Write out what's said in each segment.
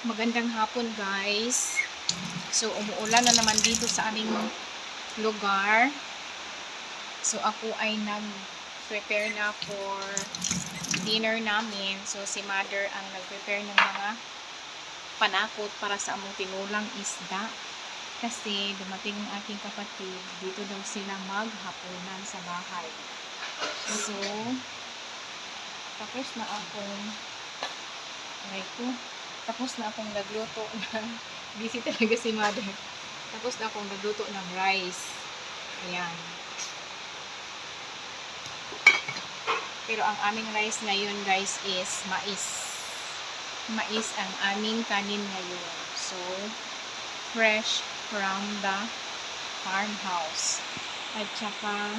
Magandang hapon guys. So umuulan na naman dito sa aming lugar. So ako ay nag-prepare na for dinner namin. So si mother ang nag-prepare ng mga panakot para sa among tinulang isda. Kasi dumating ang aking kapatid. Dito daw sila maghapunan sa bahay. So tapos na akong nagluto ng busy talaga si mother. Tapos na akong nagluto ng rice. Ayan. Pero ang aming rice ngayon guys is mais. Mais ang aming kanin ngayon. So, fresh from the farmhouse. At saka,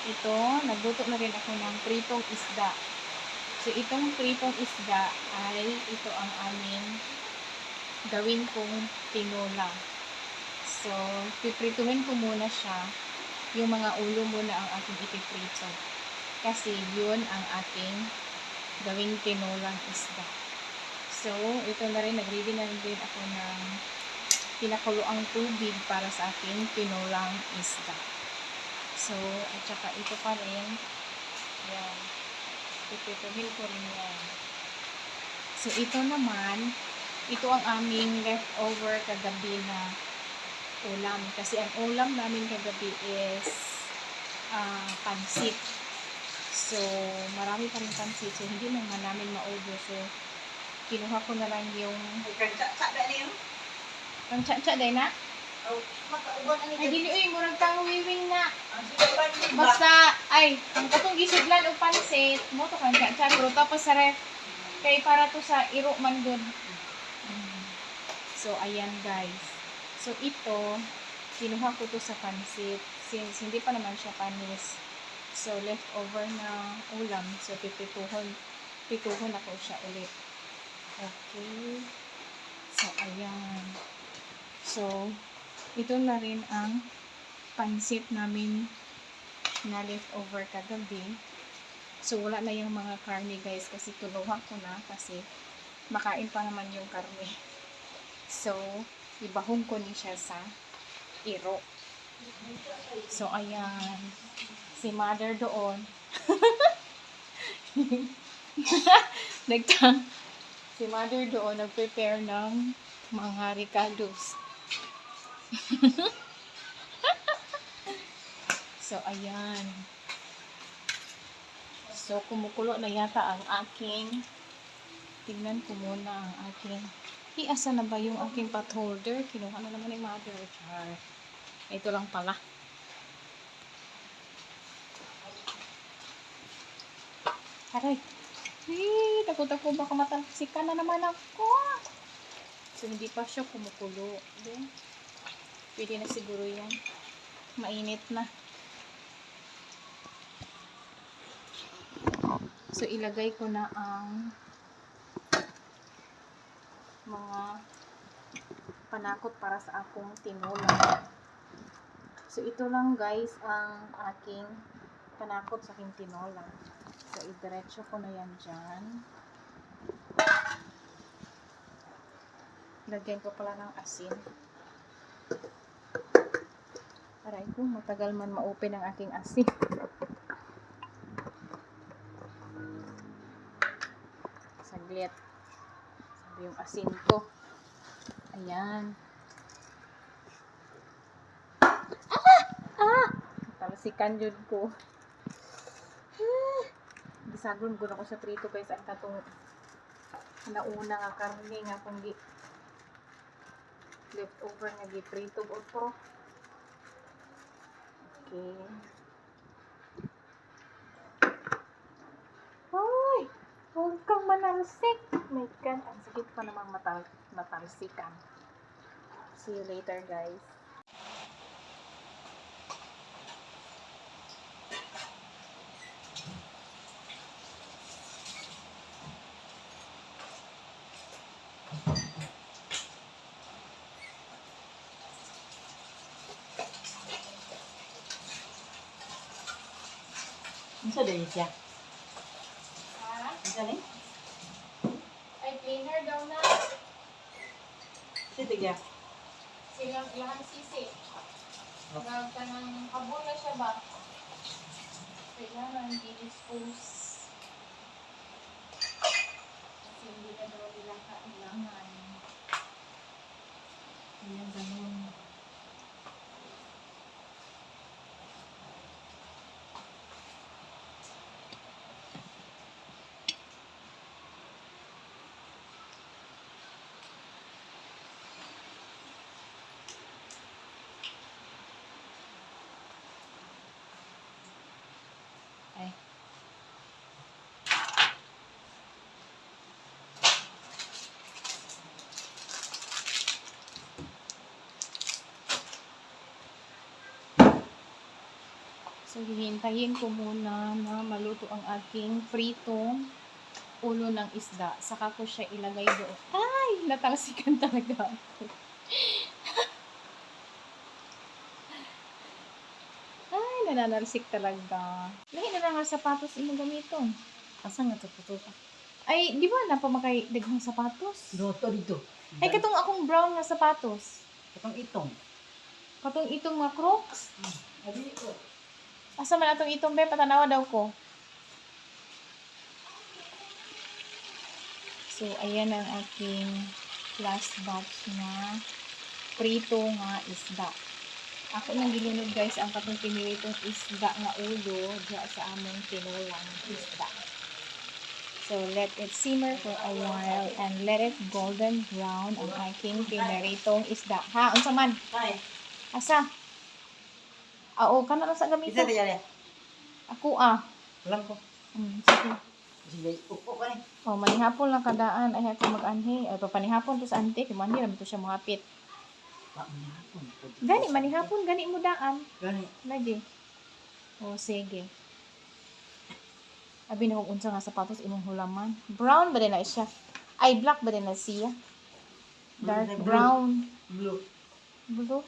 ito, nagluto na rin ako ng pritong isda. So, itong pritong isda ay ito ang aming gawin kong tinola. So, piprituhin ko muna siya. Yung mga ulo muna ang aking ipiprito. Kasi yun ang ating gawing tinolang isda. So, ito na rin. Nag-ready na rin ako ng pinakuloang tubig para sa aking tinolang isda. So, at saka ito pa rin. Yan. Pipituhin ko rin yan. So, ito naman, ito ang aming leftover kagabi na ulam. Kasi ang ulam namin kagabi is pansit. So, marami pa rin pansit. So, hindi naman namin maubos. So, kinuha ko na lang yung pang-tsa-tsa day na? Ay, dili, uy, murag kang wiwing na. Basta, ay, ang katong gisidlan o pansit, mo to kang tsa-tsa, pero tapos sa ref, kay para to sa iro man good. So, ayan guys. So, ito, kinuha ko to sa pansit. Since hindi pa naman siya panis. So, leftover na ulam. So, pituhon ako siya ulit. Okay. So, ayan. So, ito na rin ang pansit namin na leftover kagabi. So, wala na yung mga karne guys kasi kinuha ko na kasi makain pa naman yung karne. So, ibahong ko ni siya sa iro. So, ayan. Si mother doon. Si mother doon nag-prepare ng mga ricados. So, ayan. So, kumukulo na yata ang aking, tingnan ko muna ang aking, asa na ba yung aking pot holder? Kinuha na naman ni mother. Char. Ito lang pala. Aray. Takot ako baka matalsikan na naman ako. So, hindi pa siya kumukulo. Then, pwede na siguro yan. Mainit na. So, ilagay ko na ang mga panakot para sa akong tinola. So, ito lang guys ang aking panakot sa aking tinola. So, idiretso ko na yan dyan. Lagyan ko pala ng asin. Aray ko, matagal man ma-open ang aking asin. Saglit. Sabi yung asin ko. Ayan. Talasikan yun ko. Gisagon ko na ko sa prito guys. Ang katong nauna nga karne nga kung leftover nga giprito otro. Okay. Hoy! Huwag kang manalsik. My God, ang sakit pa namang matalsikan. See you later guys. Ano dahil siya? Ha? Ano ni? Ay, cleaner daw na. Titigya. Silang ilang sisi. Nagka ng habol na siya ba? Kailangan i-dispose. Kasi hindi na daw nila kailangan. Kaya ganun. Ay. So, hihintayin ko muna na maluto ang aking pritong ulo ng isda. Saka ko siya ilagay doon. Ay! Natalsikan talaga ako. Ay, nananalsik talaga. Lahi na lang ang sapatos imo gamiton. Asa nga ito puto ka? Ay, di ba na pa makay daghang sapatos? Doto dito. Ay, katong akong brown na sapatos. Katong itong. Katong itong mga Crocs. Abi ko. Asa man atong itong be, patanawa daw ko. So, ayan ang aking last batch na prito nga isda. Ako nang gilunod guys ang katong piniritong isda nga ulo diya sa among tinulang isda. So, let it simmer for a while and let it golden brown ang aking piniritong isda. Ha? Unsa man? Kay. Asa? Oo, kana lang sa gamito. Isa tiya. Ako Alam ko. Sige. Sige, upo ka ni. Oh, manihapon lang kadaan. Ay, ako mag-anhi. Ay, papanihapon to sa ante. Kumandi naman to siya mga pit. Pa manihapon. Gani, manihapon. Gani mo daan. Gani. Lagi. Oh, sige. Abi na kung unsa nga sapatos imong hulaman. Brown ba din na siya? Ay, black ba din na siya? Dark Blue. brown. Blue. Blue?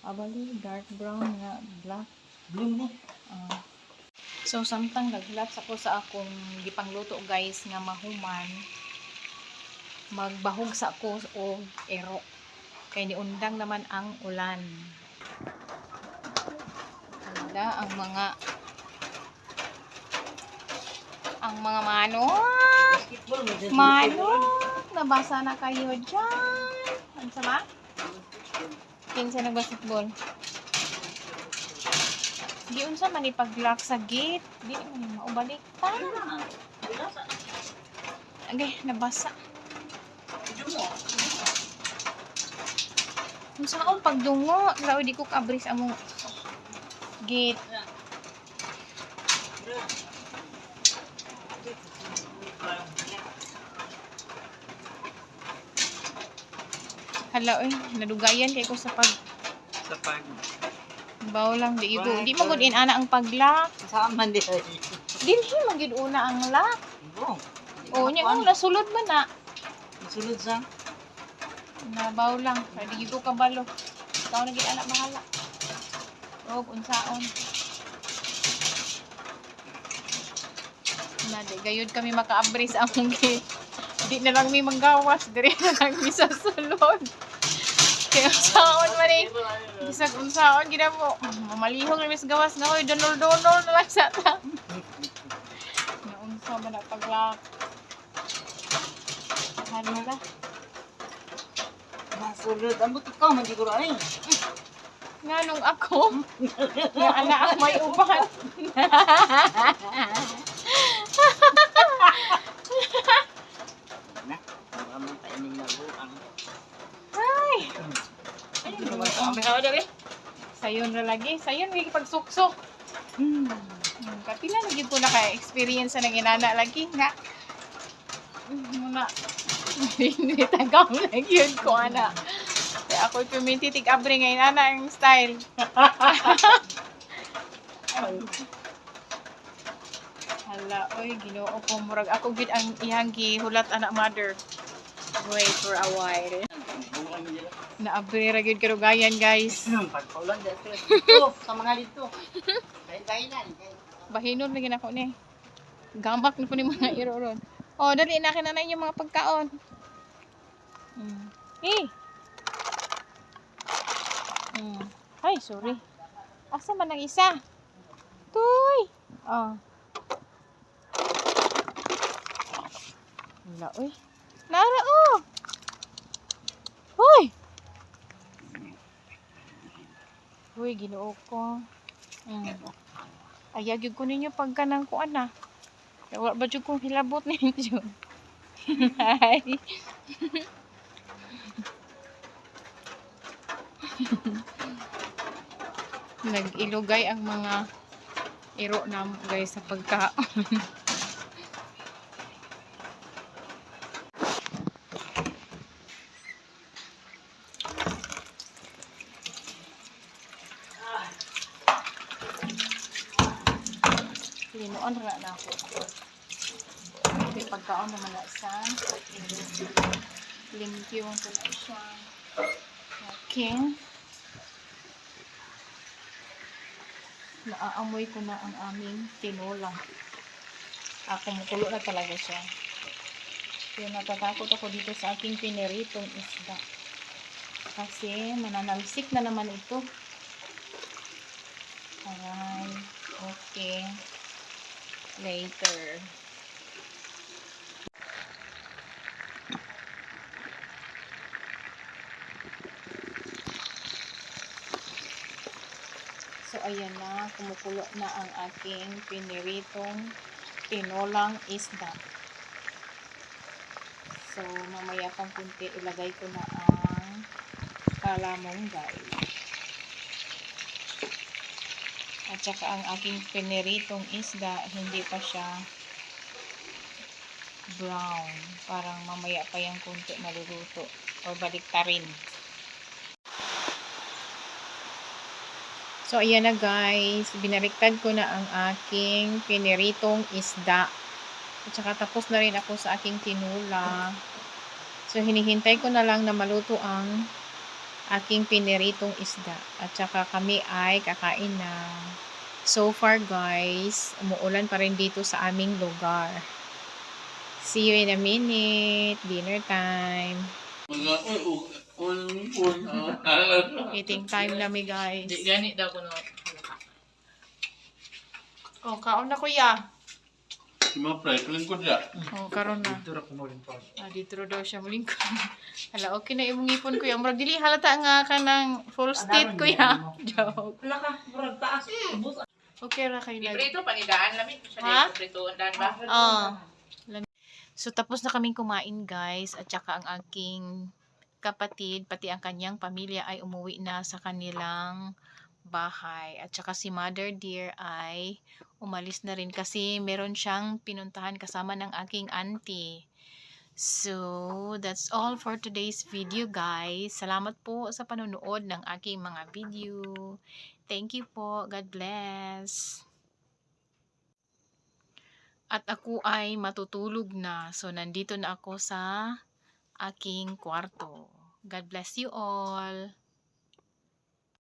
Abali, dark brown nga. Black. Blue ni. So, samtang naglatch ako sa akong gipangluto guys nga mahuman, magbahog sa ako og ero. Kay niundang naman ang ulan. Handa ang mga manok. Basketball mo dyan. Manok! Nabasa na kayo dyan. Ano sama? Kinsa nag-basketball? Di unsa man ipag-lock sa gate. Di man maubalik pa. Okay, nabasa. Unsa akong pagdungo? Lawi di ko kabris among gate. Hala, oy, nadugayan kay ko sa baw lang di igo. Di magud ana ang paglock. Sama di. Dinhi magid una ang lock. Bo. O nya mo nasulod man na. Sulod sa. Nabaw lang. Kaya di ko kabalo. Ikaw na gid anak mahala. Og unsaon. Na di gayud kami makaabri sa among gate. Di na lang mi manggawas, dire na lang mi sa sulod. Kaya unsaon man eh. Bisag unsaon gid mo. Mamalihong na mis gawas nga oy donol-donol na lang sa ta. Na unsa man na paglock. Ano na? Masulod. Ambot ikaw man siguro ay. Nganong ako? Nga anak ako may uban. Na. Ang timing na buang. Ay! Kami hawa dali. Sayon na lagi. Sayon, may pagsuksok. Kapila lagi po naka-experience ng inana lagi nga. Muna. Hindi tagaw na yun ko, ana. Kaya ako'y pumititig abri nga inana ang style. Hala, oy, ginoo ko. Murag ako gid ang iyang gihulat anak mother. Wait for a while. Naabri ra gyud karugayan, guys. Pagpaulan dito. Sa mga dito. Kain-kainan. Bahinon lagi nako ni. Gamak na po ni mga iro ron. Oh, dali na kinanay yung mga pagkaon. Eh, Ay, sorry. Asa man ang isa? Tuy! Oh. Wala, uy. Nara, oh! Hoy! Uy, ginoo ko. Ayag yun ko ninyo pagka ng kuan na. Wala ba dyan kong hilabot ninyo? Hi! Nag-ilugay ang mga iro na guys sa pagkaon. Linuan ra na ako. Okay, pagkaon naman na sa limpyo ko na siya. Okay. Naaamoy ko na ang aming tinola. Kumukulo na talaga siya. Kaya natatakot ako dito sa aking pineritong isda. Kasi mananalsik na naman ito. Aray. Okay. Later. So, ayan na. Kumukulo na ang aking piniritong tinolang isda. So, mamaya pang kunti ilagay ko na ang kalamonggay. At saka ang aking piniritong isda, hindi pa siya brown. Parang mamaya pa yung kunti maluluto. O baliktarin. So, ayan na guys. Binaliktad ko na ang aking piniritong isda. At saka tapos na rin ako sa aking tinula. So, hinihintay ko na lang na maluto ang aking piniritong isda. At saka kami ay kakain na. So far guys, umuulan pa rin dito sa aming lugar. See you in a minute. Dinner time. Eating time nami guys. Di gani daw kuno. Oh, kaon na kuya. Siyempre, ko dyan. Oh, karon na. Dito ra ko mo rin pa. Dito daw siya mulingkod. Hala, okay na imong ipon kuya. Murag dili halata nga kanang full state kuya. Joke. Wala ka, murag taas. Ubos. Okay ra kayo nag. Ibrito panidaan lamin siya Ha? ibritoon dan ba? Oh. So, tapos na kaming kumain guys. At saka ang aking kapatid, pati ang kanyang pamilya ay umuwi na sa kanilang bahay. At saka si Mother Dear ay umalis na rin kasi meron siyang pinuntahan kasama ng aking auntie. So, that's all for today's video guys. Salamat po sa panonood ng aking mga video. Thank you po. God bless. At ako ay matutulog na. So, nandito na ako sa aking kwarto. God bless you all.